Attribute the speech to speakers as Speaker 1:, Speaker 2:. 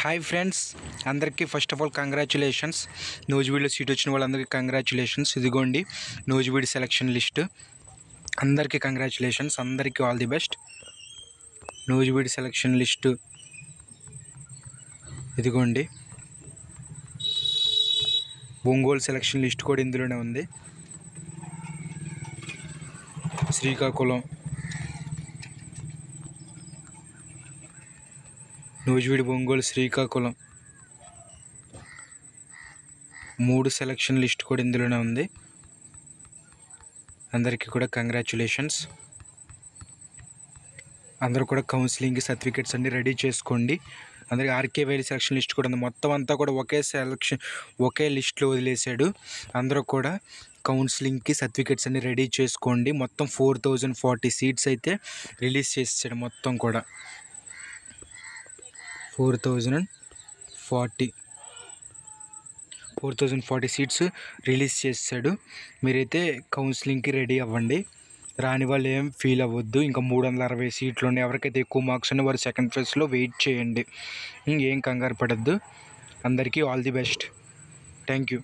Speaker 1: Hi friends, అందరికీ first of all congratulations. నూజివీడులో seat వచ్చిన వాళ్ళందరికీ కంగ్రాచులేషన్స్. ఇదిగోండి నూజివీడు సెలక్షన్ లిస్ట్. అందరికీ కంగ్రాచులేషన్స్, అందరికీ all the best. Nuzvid selection list ఇదిగోండి. ఒంగోలు సెలక్షన్ లిస్ట్ కూడా ఇందులోనే ఉంది. శ్రీకాకుళం, నూజివీడు, ఒంగోలు, శ్రీకాకుళం 3 సెలక్షన్ లిస్ట్ కూడా ఇందులోనే ఉంది. అందరికీ కూడా కంగ్రాచులేషన్స్. అందరూ కూడా కౌన్సిలింగ్కి సర్టిఫికేట్స్ అన్నీ రెడీ చేసుకోండి. అందరికీ ఆర్కే వైలీ సెలక్షన్ లిస్ట్ కూడా ఉంది. మొత్తం అంతా కూడా ఒకే లిస్ట్లో వదిలేశాడు. అందరూ కూడా కౌన్సిలింగ్కి సర్టిఫికేట్స్ అన్నీ రెడీ చేసుకోండి. మొత్తం 4040 సీట్స్ అయితే రిలీజ్ చేసాడు. మొత్తం కూడా 4040 సీట్స్ రిలీజ్ చేశాడు. మీరైతే కౌన్సిలింగ్కి రెడీ అవ్వండి. రాని వాళ్ళు ఏం ఫీల్ అవ్వద్దు. ఇంకా 360 సీట్లు ఉన్నాయి. ఎవరికైతే ఎక్కువ మార్క్స్ ఉన్నాయో వారు సెకండ్ ఫేజ్లో వెయిట్ చేయండి. ఏం కంగారు పడద్దు. అందరికీ all the best. Thank you.